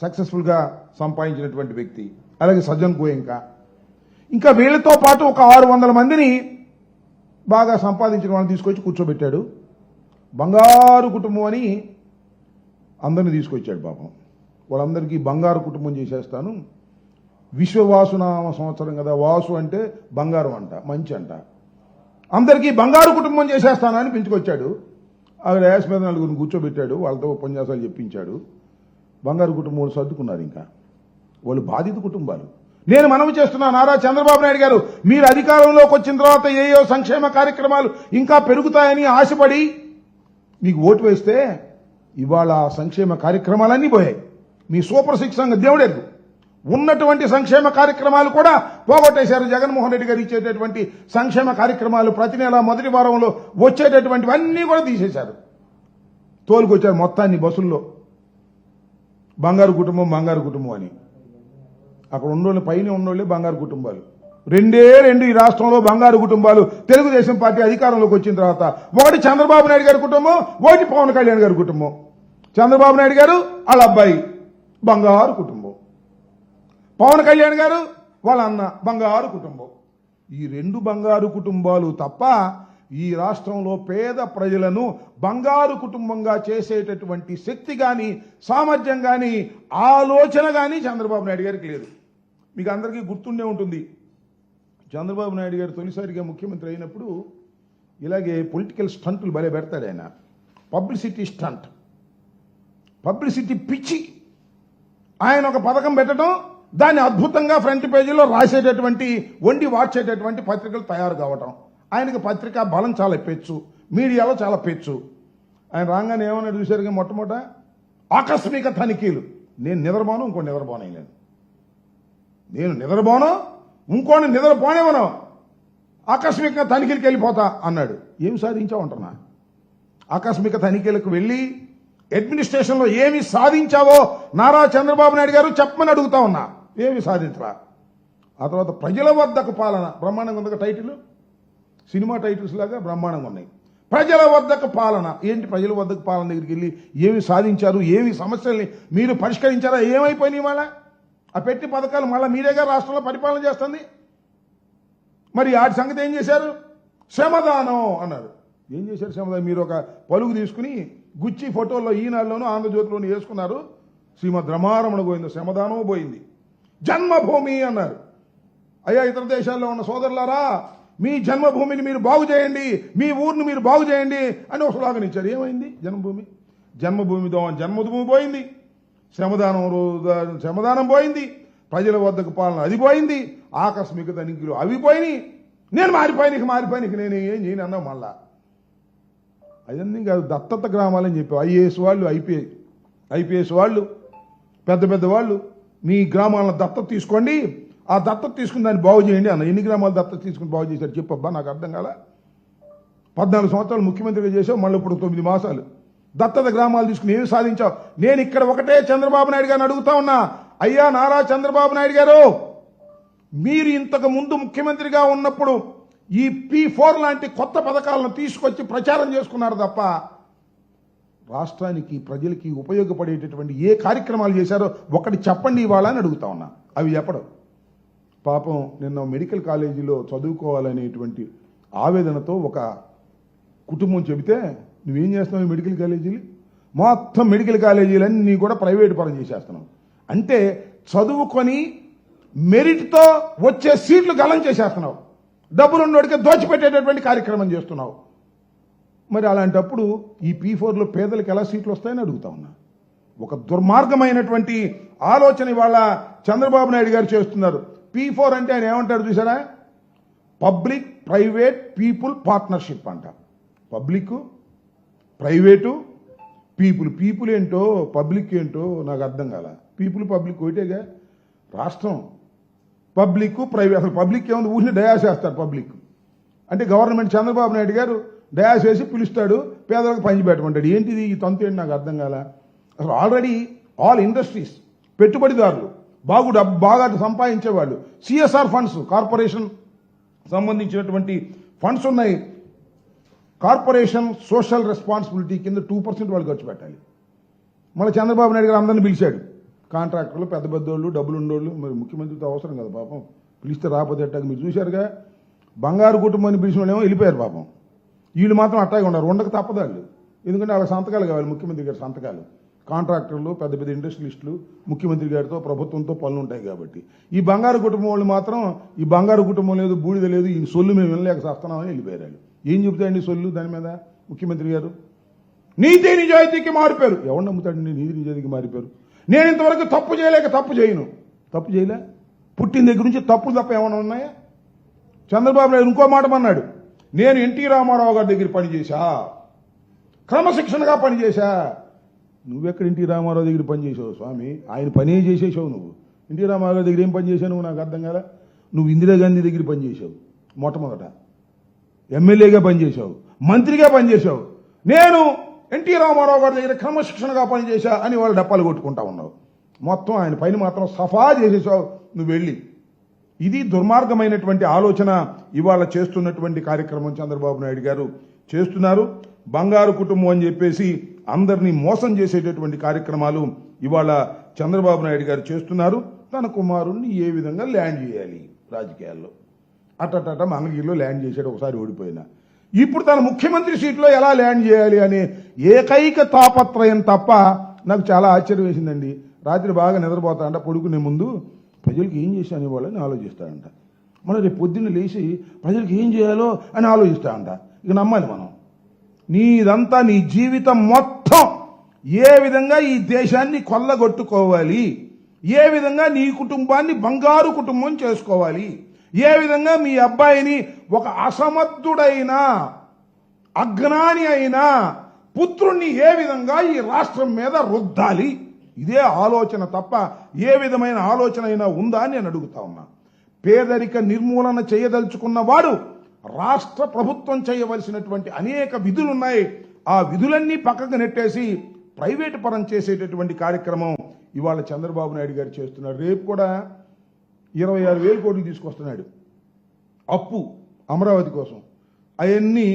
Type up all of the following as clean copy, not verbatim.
సక్సెస్ఫుల్గా సంపాదించినటువంటి వ్యక్తి. అలాగే సజ్జన్ గోయంకా, ఇంకా వీళ్ళతో పాటు ఒక 600 మందిని బాగా సంపాదించిన వాళ్ళని తీసుకొచ్చి కూర్చోబెట్టాడు. బంగారు కుటుంబం అని అందరిని తీసుకొచ్చాడు. పాపం వాళ్ళందరికీ బంగారు కుటుంబం చేసేస్తాను, విశ్వవాసునామ సంవత్సరం కదా, వాసు అంటే బంగారం అంట, మంచి అంట, అందరికీ బంగారు కుటుంబం చేసేస్తానని పిలుచుకొచ్చాడు. అక్కడ యాస్ మీద నలుగురిని కూర్చోబెట్టాడు, వాళ్ళతో ఉపన్యాసాలు చెప్పించాడు. బంగారు కుటుంబం సర్దుకున్నారు. ఇంకా వాళ్ళు బాధిత కుటుంబాలు. నేను మనవి చేస్తున్నా, నారా చంద్రబాబు నాయుడు గారు, మీరు అధికారంలోకి వచ్చిన తర్వాత ఏయో సంక్షేమ కార్యక్రమాలు ఇంకా పెరుగుతాయని ఆశపడి మీకు ఓటు వేస్తే ఇవాళ సంక్షేమ కార్యక్రమాలన్నీ పోయాయి. మీ సూపర్ సిక్స్ సంఘ దేవుడెద్దు ఉన్నటువంటి సంక్షేమ కార్యక్రమాలు కూడా పోగొట్టేశారు. జగన్మోహన్ రెడ్డి గారు ఇచ్చేటటువంటి సంక్షేమ కార్యక్రమాలు ప్రతి నెల మొదటి వారంలో వచ్చేటటువంటివన్నీ కూడా తీసేశారు. తోలుకొచ్చారు మొత్తాన్ని బస్సుల్లో. బంగారు కుటుంబం అని. అక్కడ ఉన్నోళ్ళు పైన ఉన్నోళ్ళే బంగారు కుటుంబాలు. రెండే ఈ రాష్ట్రంలో బంగారు కుటుంబాలు తెలుగుదేశం పార్టీ అధికారంలోకి వచ్చిన తర్వాత. ఒకటి చంద్రబాబు నాయుడు గారి కుటుంబం, ఒకటి పవన్ కళ్యాణ్ గారి కుటుంబం. చంద్రబాబు నాయుడు గారు వాళ్ళ అబ్బాయి బంగారు కుటుంబం, పవన్ కళ్యాణ్ గారు వాళ్ళ అన్న బంగారు కుటుంబం. ఈ 2 బంగారు కుటుంబాలు తప్ప ఈ రాష్ట్రంలో పేద ప్రజలను బంగారు కుటుంబంగా చేసేటటువంటి శక్తి కానీ, సామర్థ్యం కానీ, ఆలోచన కానీ చంద్రబాబు నాయుడు గారికి లేదు. మీకు అందరికీ గుర్తుండే ఉంటుంది, చంద్రబాబు నాయుడు గారు తొలిసారిగా ముఖ్యమంత్రి అయినప్పుడు ఇలాగే పొలిటికల్ స్టంట్లు భలే పెడతాడు ఆయన. పబ్లిసిటీ స్టంట్, పబ్లిసిటీ పిచ్చి. ఆయన ఒక పథకం పెట్టడం, దాన్ని అద్భుతంగా ఫ్రంట్ పేజీలో రాసేటటువంటి, వండి వార్చేటటువంటి పత్రికలు తయారు కావటం. ఆయనకి పత్రికా బలం చాలా పెచ్చు, మీడియాలో చాలా పెచ్చు. ఆయన రాగానే ఏమన్నా చూశారు, మొట్టమొదట ఆకస్మిక తనిఖీలు. నేను నిద్రపోను, ఇంకోటి నిద్రపోనేయలేను, నేను నిద్రపోను, ఇంకోటి నిద్రపోనేవను, ఆకస్మిక తనిఖీలకు వెళ్ళిపోతా అన్నాడు. ఏమి సాధించావంటున్నా? ఆకస్మిక తనిఖీలకు వెళ్ళి అడ్మినిస్ట్రేషన్లో ఏమి సాధించావో నారా చంద్రబాబు నాయుడు గారు చెప్పమని అడుగుతా ఉన్నా. ఏమి సాధించరా? ఆ తర్వాత ప్రజల వద్దకు పాలన, బ్రహ్మాండంగా ఉంది టైటిల్, సినిమా టైటిల్స్ లాగా బ్రహ్మాండంగా ఉన్నాయి. ప్రజల వద్దకు పాలన ఏంటి? ప్రజల వద్దకు పాలన దగ్గరికి వెళ్ళి ఏమి సాధించారు, ఏమి సమస్యల్ని మీరు పరిష్కరించారా, ఏమైపోయినాయి? మళ్ళా ఆ పెట్టి పథకాలు మళ్ళీ మీరేగా రాష్ట్రంలో పరిపాలన చేస్తుంది. మరి వాటి సంగతి ఏం చేశారు? శ్రమదానం అన్నారు. ఏం చేశారు శ్రమదానం? మీరు ఒక పలుగు తీసుకుని గుచ్చి ఫోటోల్లో ఈనాడులోనూ ఆంధ్రజ్యోతిలోనూ వేసుకున్నారు. శ్రీమద్ రమారమణ గోవింద శ్రమదానం పోయింది. జన్మభూమి అన్నారు. అయ్యా ఇతర దేశాల్లో ఉన్న సోదరులారా, మీ జన్మభూమిని మీరు బాగు చేయండి, మీ ఊరిని మీరు బాగు చేయండి అని ఒక స్లోగన్ ఇచ్చారు. ఏమైంది? జన్మభూమి పోయింది, శ్రమదానం పోయింది, ప్రజల వద్దకు పాలన అది పోయింది, ఆకస్మిక తనిఖీలు అవి పోయినాయి. నేను మారిపోయినకి నేను ఏం చేయను అన్నా. మళ్ళా అవన్నీ కాదు, దత్తత గ్రామాలని చెప్పి ఐఏఎస్ వాళ్ళు, ఐపీఎస్ వాళ్ళు, పెద్ద వాళ్ళు మీ గ్రామాలను దత్తత తీసుకోండి, ఆ దత్తత తీసుకుని దాన్ని బాగు చేయండి అన్న. ఎన్ని గ్రామాలు దత్తత తీసుకుని బాగు చేశారు చెప్పబ్బా, నాకు అర్థం కాల. 14 సంవత్సరాలు ముఖ్యమంత్రిగా చేసావు, మళ్ళీ ఇప్పుడు 9 మాసాలు దత్తత గ్రామాలు తీసుకుని ఏమి సాధించావు? నేను ఇక్కడ ఒకటే చంద్రబాబు నాయుడు గారిని అడుగుతా ఉన్నా, అయ్యా నారా చంద్రబాబు నాయుడు గారు, మీరు ఇంతకు ముందు ముఖ్యమంత్రిగా ఉన్నప్పుడు ఈ P4 లాంటి కొత్త పథకాలను తీసుకొచ్చి ప్రచారం చేసుకున్నారు తప్ప రాష్ట్రానికి, ప్రజలకి ఉపయోగపడేటటువంటి ఏ కార్యక్రమాలు చేశారో ఒకటి చెప్పండి ఇవాళ అని అడుగుతా ఉన్నా. అవి చెప్పడం. పాపం నిన్న మెడికల్ కాలేజీలో చదువుకోవాలనేటువంటి ఆవేదనతో ఒక కుటుంబం చెబితే, నువ్వేం చేస్తున్నావు మెడికల్ కాలేజీలు? మొత్తం మెడికల్ కాలేజీలన్నీ కూడా ప్రైవేట్ పరం చేసేస్తున్నావు. అంటే చదువుకొని మెరిట్తో వచ్చే సీట్లు గలం చేసేస్తున్నావు, డబ్బులున్నోడికే దోచిపెట్టేటటువంటి కార్యక్రమం చేస్తున్నావు. మరి అలాంటప్పుడు ఈ P4లో పేదలకు ఎలా సీట్లు వస్తాయని అడుగుతా ఉన్నా. ఒక దుర్మార్గమైనటువంటి ఆలోచన ఇవాళ చంద్రబాబు నాయుడు గారు చేస్తున్నారు. P4 అంటే ఆయన ఏమంటారు చూసారా? పబ్లిక్ ప్రైవేట్ పీపుల్ పార్ట్నర్షిప్ అంట. పబ్లిక్, ప్రైవేటు, పీపుల్ ఏంటో పబ్లిక్ ఏంటో నాకు అర్థం కాల. పబ్లిక్ ఒకటేగా. రాష్ట్రం పబ్లిక్, ప్రైవేట్. అసలు పబ్లిక్ ఏముంది? ఊరిని డయాస్ చేస్తారు. పబ్లిక్ అంటే గవర్నమెంట్. చంద్రబాబు నాయుడు గారు డయాస్ వేసి పిలుస్తాడు, పేదలకు పంచి పెట్టమంటాడు. ఏంటిది ఈ తంతు? ఏంటి నాకు అర్థం కాల. అసలు ఆల్రెడీ ఆల్ ఇండస్ట్రీస్, పెట్టుబడిదారులు, బాగా సంపాదించేవాళ్ళు, సిఎస్ఆర్ ఫండ్స్, కార్పొరేషన్ సంబంధించినటువంటి ఫండ్స్ ఉన్నాయి. కార్పొరేషన్ సోషల్ రెస్పాన్సిబిలిటీ కింద 2% వాళ్ళు ఖర్చు పెట్టాలి. మళ్ళీ చంద్రబాబు నాయుడు గారు అందరిని పిలిచాడు, కాంట్రాక్టర్లు పెద్ద పెద్దోళ్ళు డబ్బులు ఉండోళ్ళు మరి ముఖ్యమంత్రితో అవసరం కదా పాపం పిలిస్తే రాకపోతే అట్టాక మీరు చూశారుగా బంగారు కుటుంబాన్ని పిలిచిన వాళ్ళేమో వెళ్ళిపోయారు పాపం వీళ్ళు మాత్రం అట్టాగే ఉన్నారు ఉండక తప్పదాళ్ళు ఎందుకంటే వాళ్ళ సంతకాలు కావాలి ముఖ్యమంత్రి గారి సంతకాలు కాంట్రాక్టర్లు పెద్ద పెద్ద ఇండస్ట్రియలిస్టులు ముఖ్యమంత్రి గారితో ప్రభుత్వంతో పనులు ఉంటాయి కాబట్టి ఈ బంగారు కుటుంబం వాళ్ళు మాత్రం ఈ బంగారు కుటుంబం లేదు బూడిద లేదు ఈ సొల్లు మేము వినలేక వస్తున్నామని వెళ్ళిపోయారు వాళ్ళు ఏం చెబుతాయండి సొల్లు దాని మీద ముఖ్యమంత్రి గారు నీతి నిజాయితీకి మారిపోయారు ఎవరు నమ్ముతాడండి నీతి నిజాయితీకి మారిపోయారు నేను ఇంతవరకు తప్పు చేయలేక తప్పు చేయను తప్పు చేయలే పుట్టిన దగ్గర నుంచి తప్పులు తప్ప ఏమైనా ఉన్నాయా చంద్రబాబు నాయుడు ఇంకో మాట అన్నాడు నేను ఎన్టీ రామారావు గారి దగ్గర పనిచేశా క్రమశిక్షణగా పనిచేశా నువ్వెక్కడ ఎన్టీ రామారావు దగ్గర పనిచేసావు స్వామి ఆయన పనే చేసేసావు నువ్వు ఎన్టీ రామారావు గారి దగ్గర ఏం పని చేశావు నువ్వు నాకు అర్థం కదా నువ్వు ఇందిరాగాంధీ దగ్గర పనిచేసావు మొట్టమొదట ఎమ్మెల్యేగా పనిచేశావు మంత్రిగా పనిచేశావు నేను ఎన్టీ రామారావు గారి దగ్గర క్రమశిక్షణగా పనిచేశా అని వాళ్ళు డప్పాలు కొట్టుకుంటా ఉన్నావు మొత్తం ఆయన పైన మాత్రం సఫా చేసేసావు నువ్వు వెళ్ళి ఇది దుర్మార్గమైనటువంటి ఆలోచన ఇవాళ చేస్తున్నటువంటి కార్యక్రమం చంద్రబాబు నాయుడు గారు చేస్తున్నారు బంగారు కుటుంబం అని చెప్పేసి అందరినీ మోసం చేసేటటువంటి కార్యక్రమాలు ఇవాళ చంద్రబాబు నాయుడు గారు చేస్తున్నారు తన కుమారుణ్ణి ఏ విధంగా ల్యాండ్ చేయాలి రాజకీయాల్లో అట్టట మంగళగిరిలో ల్యాండ్ చేశాడు ఒకసారి ఓడిపోయినా ఇప్పుడు తన ముఖ్యమంత్రి సీట్లో ఎలా ల్యాండ్ చేయాలి అనే ఏకైక తాపత్రయం తప్ప నాకు చాలా ఆశ్చర్యం వేసిందండి రాత్రి బాగా నిద్రపోతాడంట పడుకునే ముందు ప్రజలకు ఏం చేశాను ఇవ్వాలని ఆలోచిస్తాడంట మళ్ళీ రేపు పొద్దున్న లేచి ప్రజలకు ఏం చేయాలో అని ఆలోచిస్తాడంట ఇక నమ్మాలి మనం నీదంతా నీ జీవితం మొత్తం ఏ విధంగా ఈ దేశాన్ని కొల్లగొట్టుకోవాలి ఏ విధంగా నీ కుటుంబాన్ని బంగారు కుటుంబం చేసుకోవాలి ఏ విధంగా మీ అబ్బాయిని ఒక అసమర్థుడైన అజ్ఞాని అయిన పుత్రుణ్ణి ఏ విధంగా ఈ రాష్ట్రం మీద రుద్దాలి ఇదే ఆలోచన తప్ప ఏ విధమైన ఆలోచన అయినా ఉందా అని నేను అడుగుతా ఉన్నా పేదరిక నిర్మూలన చేయదలుచుకున్న వాడు రాష్ట్ర ప్రభుత్వం చేయవలసినటువంటి అనేక విధులున్నాయి ఆ విధులన్నీ పక్కకు నెట్టేసి ప్రైవేటు పరం చేసేటటువంటి కార్యక్రమం ఇవాళ చంద్రబాబు నాయుడు గారు చేస్తున్నారు రేపు కూడా 26,000 కోట్లు తీసుకొస్తున్నాడు అప్పు అమరావతి కోసం అవన్నీ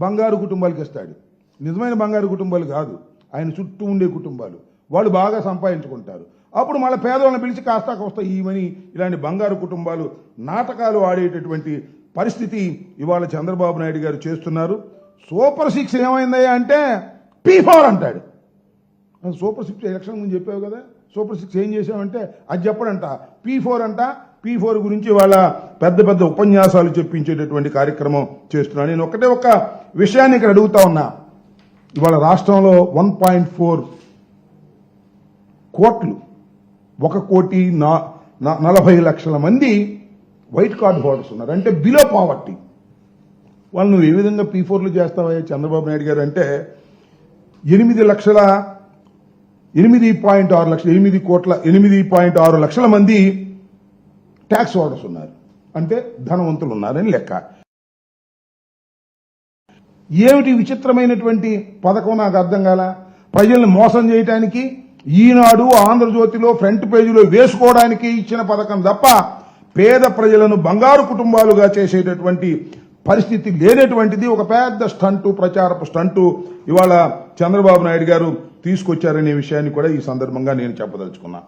బంగారు కుటుంబాలకు ఇస్తాడు నిజమైన బంగారు కుటుంబాలు కాదు ఆయన చుట్టూ ఉండే కుటుంబాలు వాళ్ళు బాగా సంపాదించుకుంటారు అప్పుడు మళ్ళీ పేదవాళ్ళని పిలిచి కాస్త కోస్తా ఈమని ఇలాంటి బంగారు కుటుంబాలు నాటకాలు ఆడేటటువంటి పరిస్థితి ఇవాళ చంద్రబాబు నాయుడు గారు చేస్తున్నారు సూపర్ 6 ఏమైందయ్యా అంటే P4 అంటాడు సూపర్ 6 ఎలక్షన్ ముందు చెప్పావు కదా సూపర్ 6 ఏం చేసామంటే అది చెప్పడంట P4 అంట P4 గురించి వాళ్ళ పెద్ద పెద్ద ఉపన్యాసాలు చెప్పించేటటువంటి కార్యక్రమం చేస్తున్నాను నేను ఒకటే ఒక విషయాన్ని ఇక్కడ అడుగుతా ఉన్నా ఇవాళ రాష్ట్రంలో 1.4 కోట్లు 1,40,00,000 మంది వైట్ కార్డు హోల్డర్స్ ఉన్నారు అంటే బిలో పావర్టీ వాళ్ళు నువ్వు ఏ విధంగా P4లు చేస్తావా చంద్రబాబు నాయుడు గారు అంటే 8.6 లక్షల మంది ట్యాక్స్ హోల్డర్స్ ఉన్నారు అంటే ధనవంతులు ఉన్నారని లెక్క ఏమిటి విచిత్రమైనటువంటి పథకం నాకు అర్థం కాల ప్రజల్ని మోసం చేయడానికి ఈనాడు ఆంధ్రజ్యోతిలో ఫ్రంట్ పేజీలో వేసుకోవడానికి ఇచ్చిన పథకం తప్ప పేద ప్రజలను బంగారు కుటుంబాలుగా చేసేటటువంటి పరిస్థితి లేనటువంటిది ఒక పెద్ద స్టంటు ప్రచారపు స్టంటు ఇవాళ చంద్రబాబు నాయుడు గారు తీసుకొచ్చారనే విషయాన్ని కూడా ఈ సందర్భంగా నేను చెప్పదలుచుకున్నా